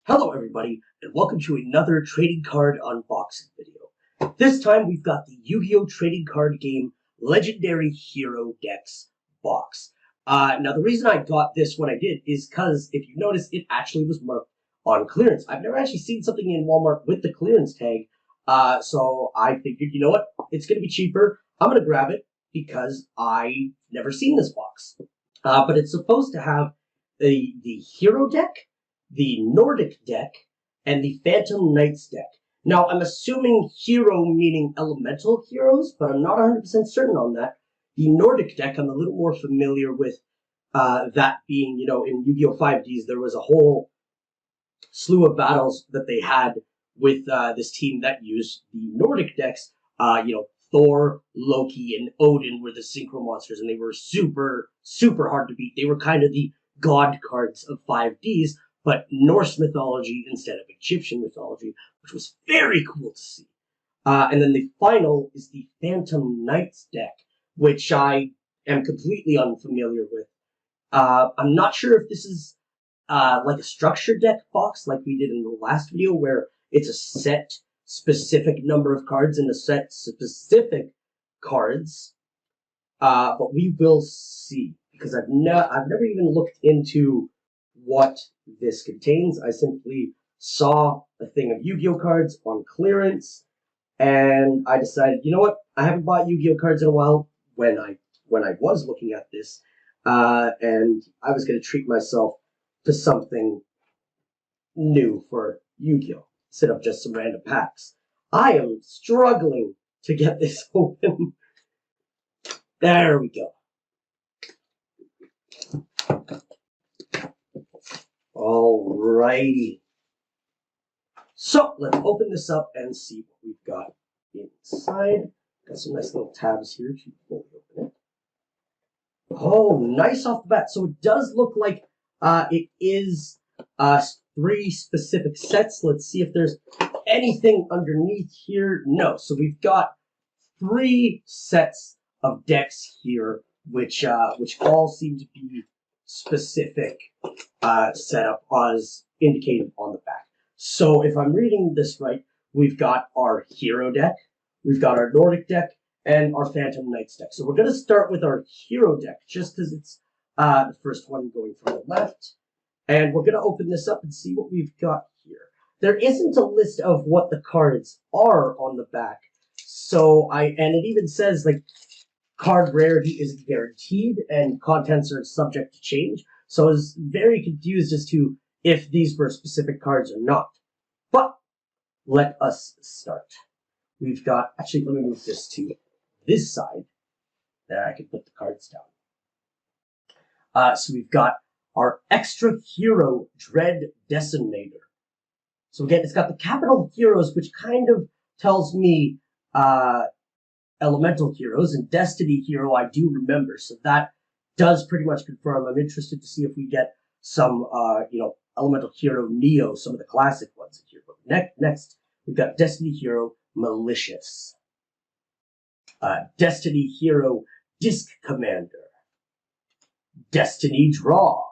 Hello everybody, and welcome to another trading card unboxing video. This time we've got the Yu-Gi-Oh! Trading card game Legendary Hero Decks box. Now the reason I got this when I did is because, if you notice, it actually was marked on clearance. I've never actually seen something in Walmart with the clearance tag, so I figured, you know what, it's going to be cheaper. I'm going to grab it because I've never seen this box. But it's supposed to have the Hero Deck, the Nordic Deck, and the Phantom Knights deck. Now, I'm assuming hero meaning elemental heroes, but I'm not 100% certain on that. The Nordic deck, I'm a little more familiar with that being, in Yu-Gi-Oh! 5Ds, there was a whole slew of battles that they had with this team that used the Nordic decks. Thor, Loki, and Odin were the synchro monsters, and they were super, super hard to beat. They were kind of the god cards of 5Ds, but Norse mythology instead of Egyptian mythology, which was very cool to see. And then the final is the Phantom Knights deck, which I am completely unfamiliar with. I'm not sure if this is like a structured deck box like we did in the last video, where it's a set specific number of cards and a set specific cards. But we will see, because I've never even looked into what this contains. I simply saw a thing of Yu-Gi-Oh! Cards on clearance, and I decided, you know what, I haven't bought Yu-Gi-Oh! Cards in a while when I was looking at this, and I was going to treat myself to something new for Yu-Gi-Oh! Instead of just some random packs. I am struggling to get this open. There we go. Alrighty. So, let's open this up and see what we've got inside. Got some nice little tabs here to fully open it. Oh, nice off the bat. So it does look like it is 3 specific sets. Let's see if there's anything underneath here. No. So we've got 3 sets of decks here, which all seem to be specific setup as indicated on the back. So if I'm reading this right, we've got our Hero deck, we've got our Nordic deck, and our Phantom Knights deck. So we're going to start with our Hero deck, just because it's the first one going from the left. And we're going to open this up and see what we've got here. There isn't a list of what the cards are on the back. And it even says, like, card rarity is guaranteed and contents are subject to change. So I was very confused as to if these were specific cards or not. But let us start. We've got, actually, let me move this to this side. There, I can put the cards down. So we've got our Extra Hero Dread Decimator. So again, it's got the capital heroes, which kind of tells me elemental heroes, and Destiny Hero I do remember, so that does pretty much confirm. I'm interested to see if we get some, elemental hero Neo, some of the classic ones here. But next, we've got Destiny Hero Malicious, Destiny Hero Disc Commander, Destiny Draw,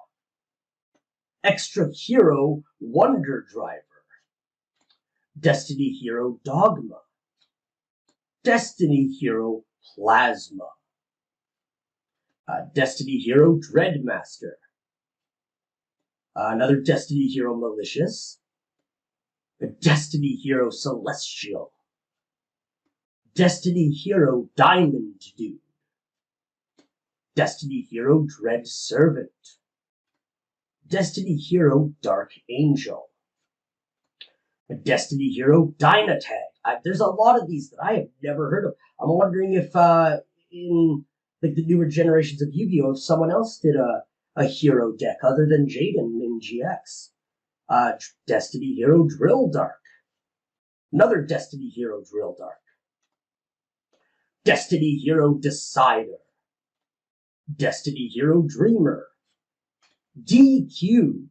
Extra Hero Wonder Driver, Destiny Hero Dogma, Destiny Hero Plasma, Destiny Hero Dreadmaster, another Destiny Hero Malicious, a Destiny Hero Celestial, Destiny Hero Diamond Dude, Destiny Hero Dread Servant, Destiny Hero Dark Angel, a Destiny Hero Dynatag. There's a lot of these that I have never heard of. I'm wondering if in like the newer generations of Yu-Gi-Oh! If someone else did a hero deck other than Jaden in GX. Destiny Hero Drill Dark. Another Destiny Hero Drill Dark. Destiny Hero Decider. Destiny Hero Dreamer. D Cubed.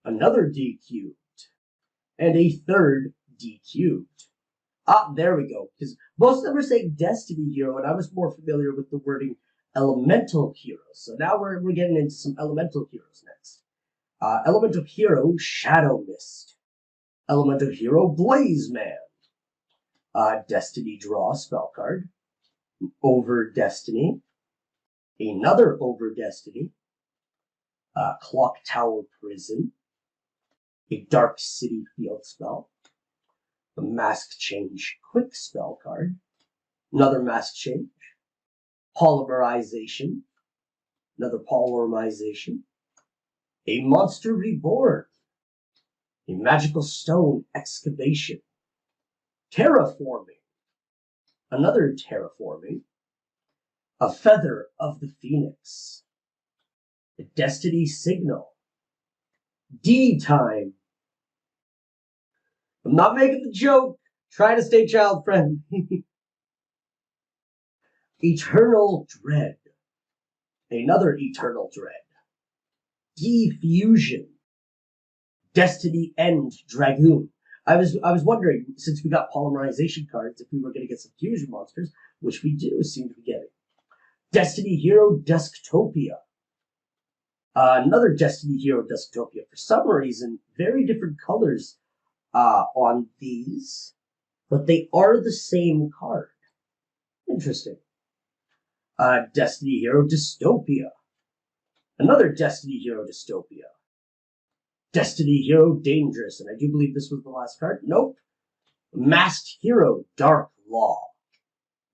Another D Cubed. And a third D Cubed. There we go. Because most of them are saying Destiny Hero, and I was more familiar with the wording Elemental Heroes. So now we're getting into some Elemental Heroes next. Elemental Hero, Shadow Mist. Elemental Hero, Blaze Man. Destiny Draw spell card. Over Destiny. Another Over Destiny. Clock Tower Prison. A Dark City Field spell. A Mask Change Quick spell card. Another Mask Change. Polymerization. Another Polymerization. A Monster Reborn. A Magical Stone Excavation. Terraforming. Another Terraforming. A Feather of the Phoenix. A Destiny Signal. D-Time. I'm not making the joke. Try to stay child-friendly. Eternal Dread. Another Eternal Dread. Defusion. Destiny End Dragoon. I was wondering, since we got polymerization cards, if we were going to get some fusion monsters, which we do seem to be getting. Destiny Hero Desktopia. Another Destiny Hero Desktopia. For some reason, very different colors on these, but they are the same card. Interesting. Destiny Hero Dystopia. Another Destiny Hero Dystopia. Destiny Hero Dangerous, and I do believe this was the last card. Nope. Masked Hero Dark Law.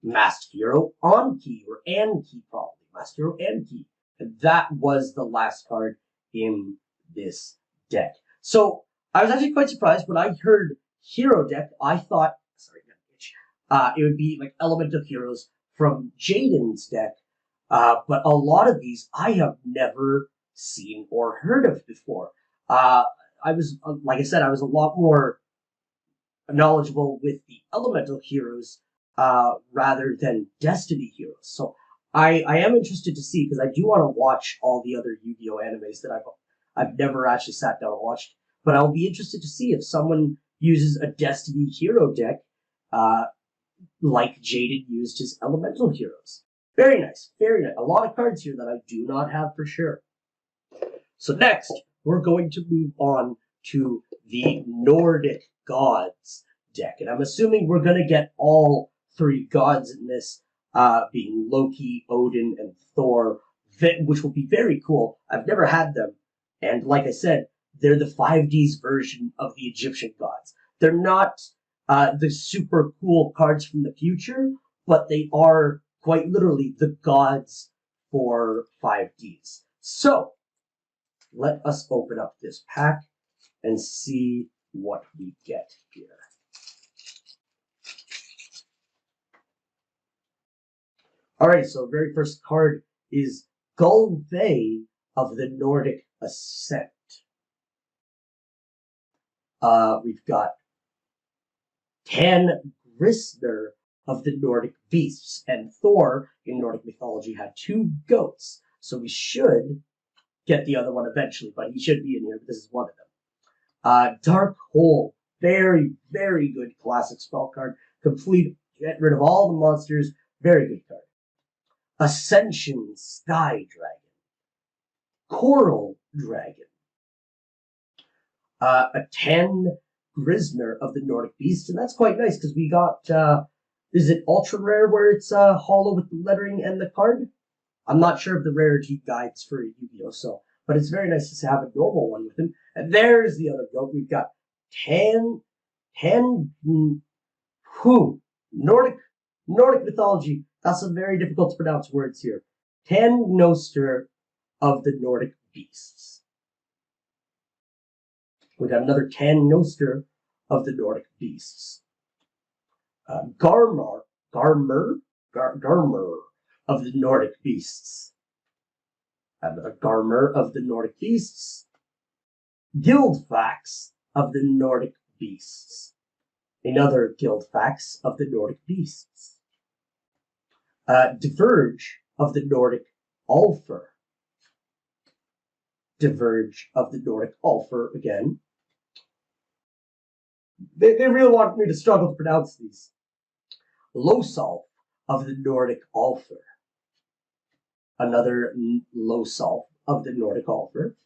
Masked Hero Anki, or Anki probably. Masked Hero Anki. And that was the last card in this deck. So, I was actually quite surprised when I heard Hero Deck. I thought, it would be like Elemental Heroes from Jaden's deck. But a lot of these I have never seen or heard of before. I was, like I said, I was a lot more knowledgeable with the Elemental Heroes rather than Destiny Heroes. So I am interested to see, because I do want to watch all the other Yu-Gi-Oh animes that I've never actually sat down and watched. But I'll be interested to see if someone uses a Destiny Hero deck like Jaden used his Elemental Heroes. Very nice, very nice. A lot of cards here that I do not have for sure. So next, we're going to move on to the Nordic Gods deck. And I'm assuming we're going to get all three gods in this, being Loki, Odin, and Thor, which will be very cool. I've never had them. And like I said, they're the 5D's version of the Egyptian gods. They're not the super cool cards from the future, but they are quite literally the gods for 5Ds. So, let us open up this pack and see what we get here. Alright, so the very first card is Gulve of the Nordic Ascent. We've got Tan Gristner of the Nordic Beasts, and Thor in Nordic mythology had two goats, so we should get the other one eventually, but he should be in here, but this is one of them. Dark Hole, very, very good classic spell card. Complete, get rid of all the monsters, very good card. Ascension Sky Dragon. Coral Dragon. A Tan Grisner of the Nordic Beast, and that's quite nice, because we got, is it ultra rare where it's hollow with the lettering and the card? I'm not sure of the rarity guides for Yu-Gi-Oh! So, but it's very nice to have a normal one with him. And there's the other goat. We've got Nordic mythology. That's some very difficult to pronounce words here. Tanngnöster of the Nordic Beasts. We got another Tanngnöster of the Nordic Beasts. Garmr of the Nordic Beasts. Another Garmr of the Nordic Beasts. Guildfax of the Nordic Beasts. Another Guildfax of the Nordic Beasts. Diverge of the Nordic Ulfer. Diverge of the Nordic Ulfer again. They really want me to struggle to pronounce these. Losalf of the Nordic Ulfer. Another Losalf of the Nordic Ulfer.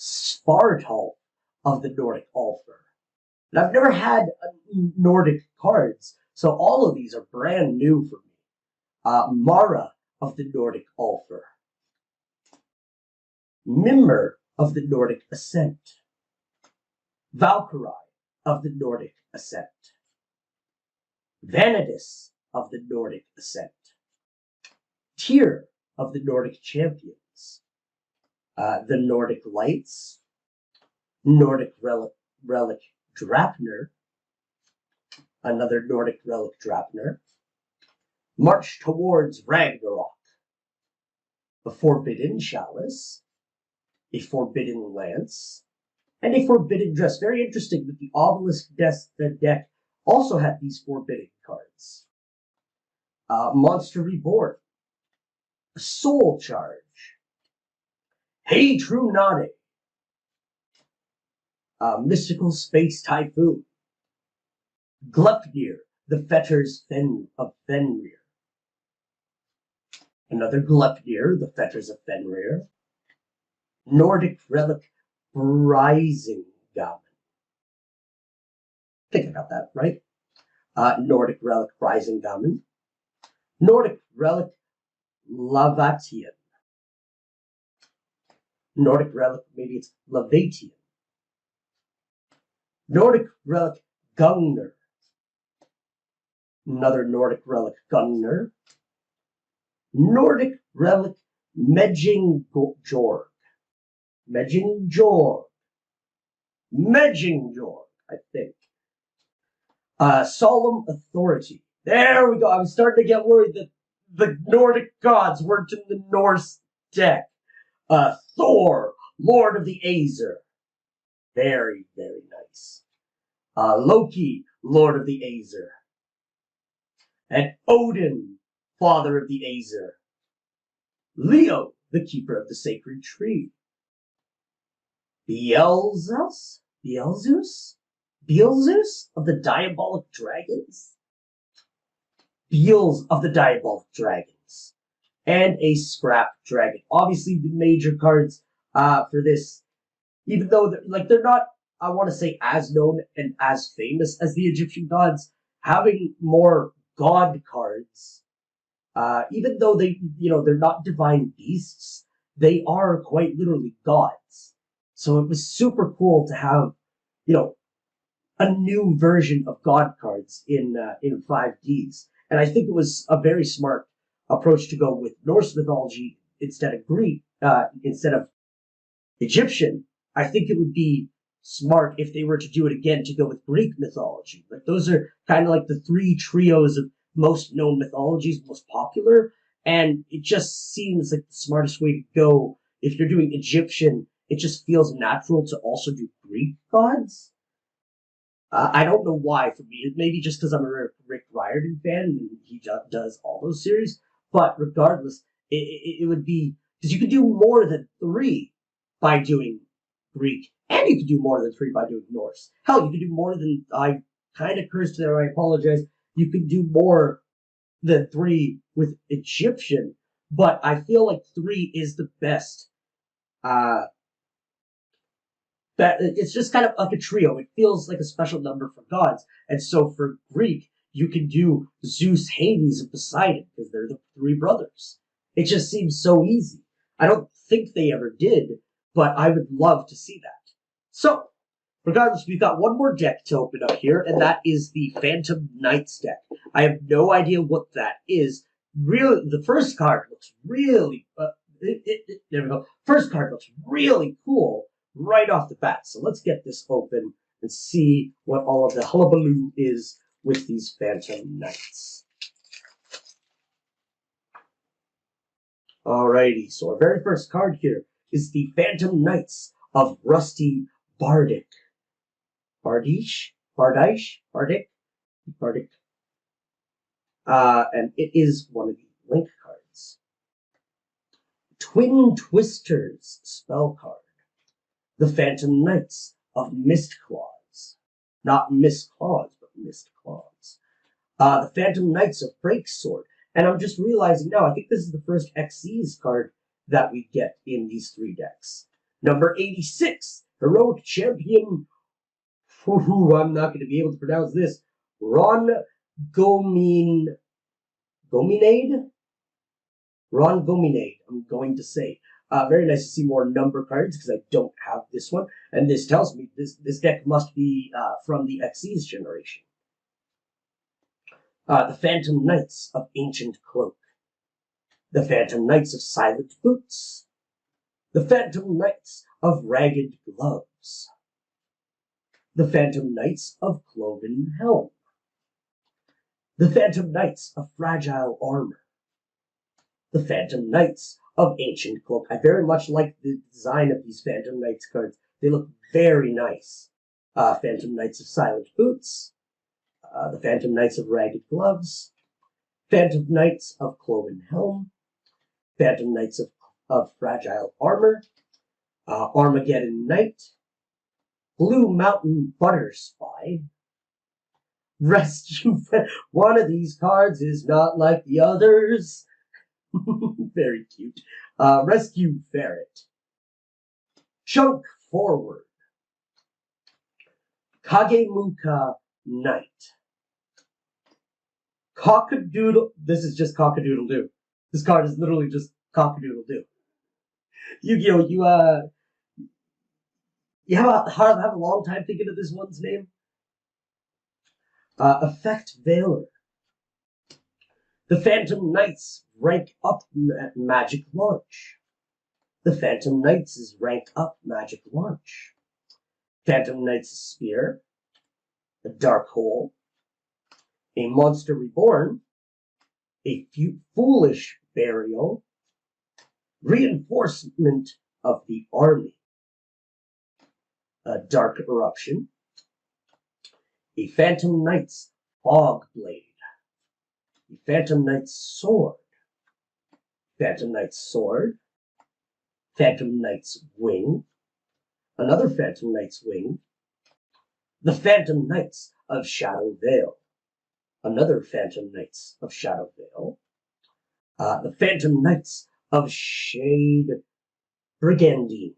Svartalf of the Nordic Ulster. And I've never had Nordic cards, so all of these are brand new for me. Mara of the Nordic Ulster. Mimir of the Nordic Ascent. Valkyrie of the Nordic Ascent. Vanadis of the Nordic Ascent. Tyr of the Nordic Champions. The Nordic Lights. Nordic Relic Drapner. Another Nordic Relic Drapner. March Towards Ragnarok. A Forbidden Chalice. A Forbidden Lance. And a Forbidden Dress. Very interesting that the Obelisk deck also had these forbidden cards. Monster Reborn. Soul Charge. Hey True Nade. Mystical Space Typhoon. Gleipnir, the Fetters of Fenrir. Another Gleipnir, the Fetters of Fenrir. Nordic Relic Brisingamen. I think I got that right. Nordic Relic Brisingamen. Nordic Relic Lavatian. Nordic Relic, maybe it's Lavatian. Nordic Relic Gungnir. Another Nordic Relic Gungnir. Nordic Relic Medjingjord. Medjingjord, I think. Solemn Authority. There we go. I was starting to get worried that the Nordic gods weren't in the Norse deck. Thor, Lord of the Aesir. Very, very nice. Loki, Lord of the Aesir. And Odin, Father of the Aesir. Leo, the Keeper of the Sacred Tree. Beelzeus of the Diabolic Dragons? Beels of the Diabolic Dragons. And a Scrap Dragon. Obviously, the major cards for this, even though they're not, I want to say, as known and as famous as the Egyptian gods, having more god cards, even though they're not divine beasts, they are quite literally gods. So it was super cool to have, a new version of God cards in 5Ds. And I think it was a very smart approach to go with Norse mythology instead of Greek, instead of Egyptian. I think it would be smart if they were to do it again to go with Greek mythology. Like those are kind of like the three trios of most known mythologies, most popular. And it just seems like the smartest way to go. If you're doing Egyptian, it just feels natural to also do Greek gods. I don't know why for me. Maybe just because I'm a Rick Riordan fan and he does all those series. But regardless, it would be, because you could do more than 3 by doing Greek, and you could do more than 3 by doing Norse. Hell, you could do more than, I kind of cursed there, I apologize. You could do more than 3 with Egyptian, but I feel like 3 is the best. It's just kind of like a trio. It feels like a special number for gods. And so for Greek, you can do Zeus, Hades, and Poseidon, because they're the 3 brothers. It just seems so easy. I don't think they ever did, but I would love to see that. So, regardless, we've got one more deck to open up here, and that is the Phantom Knights deck. I have no idea what that is. Really, the first card looks really... there we go. First card looks really cool right off the bat. So let's get this open and see what all of the hullabaloo is with these Phantom Knights. Alrighty, so our very first card here is the Phantom Knights of Rusty Bardic. Bardic? And it is one of the link cards. Twin Twisters spell card. The Phantom Knights of Mistclaws. Not Mist Claws, but Mistclaws. The Phantom Knights of Breaksword. And I'm just realizing now, I think this is the first Xyz card that we get in these 3 decks. Number 86, Heroic Champion. I'm not going to be able to pronounce this. Ron Gominade? Ron Gominade, I'm going to say. Very nice to see more number cards, because I don't have this one. And this tells me this deck must be from the Xyz generation. The Phantom Knights of Ancient Cloak. The Phantom Knights of Silent Boots. The Phantom Knights of Ragged Gloves. The Phantom Knights of Cloven Helm. The Phantom Knights of Fragile Armor. The Phantom Knights of Ancient Cloak. I very much like the design of these Phantom Knights cards. They look very nice. Phantom Knights of Silent Boots. The Phantom Knights of Ragged Gloves. Phantom Knights of Cloven Helm. Phantom Knights of Fragile Armor. Armageddon Knight. Blue Mountain Butter Spy. Rescue. One of these cards is not like the others. Very cute. Rescue Ferret. Chunk Forward. Kagemuka Knight. Cockadoodle. This is just Cockadoodle-Doo. This card is literally just Cockadoodle-Doo. Yu-Gi-Oh! You have a long time thinking of this one's name? Effect Veiler. The Phantom Knights rank up Magic Launch. The Phantom Knights is rank up Magic Launch. Phantom Knights Spear. A Dark Hole. A Monster Reborn. A Foolish Burial. Reinforcement of the Army. A Dark Eruption. A Phantom Knights Fog Blade. A Phantom Knight's Sword. Phantom Knight's Sword. Phantom Knight's Wing. Another Phantom Knight's Wing. The Phantom Knights of Shadow Vale. Another Phantom Knights of Shadow Vale. The Phantom Knights of Shade Brigandine.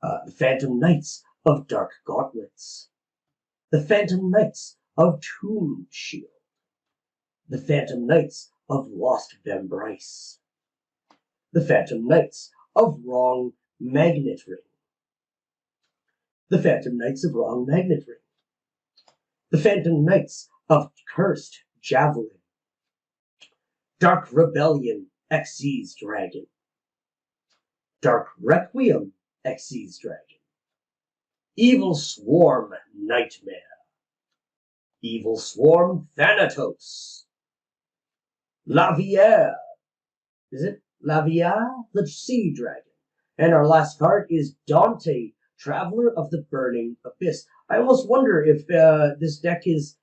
The Phantom Knights of Dark Gauntlets. The Phantom Knights of Tomb Shield. The Phantom Knights of Lost Vambrice. The Phantom Knights of Wrong Magnet Ring. The Phantom Knights of Wrong Magnet Ring. The Phantom Knights of Cursed Javelin. Dark Rebellion Xyz Dragon. Dark Requiem Xyz Dragon. Evil Swarm Nightmare. Evil Swarm Thanatos. Lavier. Is it Lavier? The Sea Dragon. And our last card is Dante, Traveler of the Burning Abyss. I almost wonder if this deck is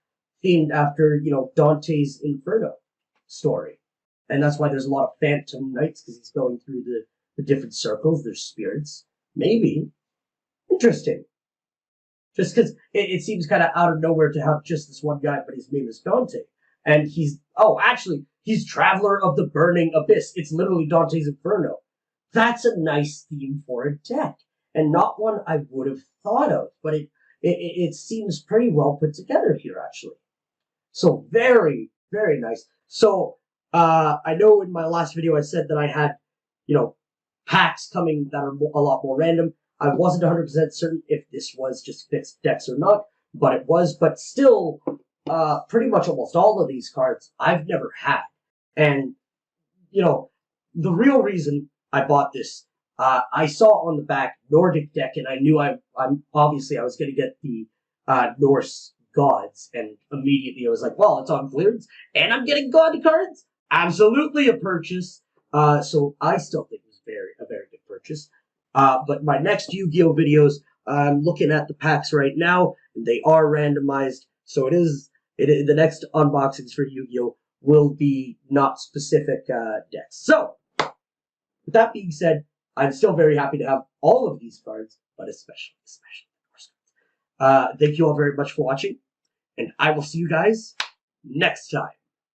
themed after, Dante's Inferno story. And that's why there's a lot of Phantom Knights, because he's going through the different circles. There's spirits. Maybe. Interesting. Just because it seems kind of out of nowhere to have just this one guy, but his name is Dante. And he's Traveler of the Burning Abyss. It's literally Dante's Inferno. That's a nice theme for a deck. And not one I would have thought of. But it seems pretty well put together here, actually. So very, very nice. So I know in my last video I said that I had, packs coming that are a lot more random. I wasn't 100% certain if this was just fixed decks or not, but it was. But still, pretty much almost all of these cards I've never had. And, the real reason I bought this, I saw on the back Nordic Deck, and I knew I was going to get the Norse gods, and immediately I was like, well, it's on clearance, and I'm getting god cards. Absolutely a purchase. So I still think it was a very good purchase. But my next Yu-Gi-Oh videos, I'm looking at the packs right now, and they are randomized. So the next unboxings for Yu-Gi-Oh will be not specific decks. So, with that being said, I'm still very happy to have all of these cards, but especially the Norse cards. Thank you all very much for watching, and I will see you guys next time.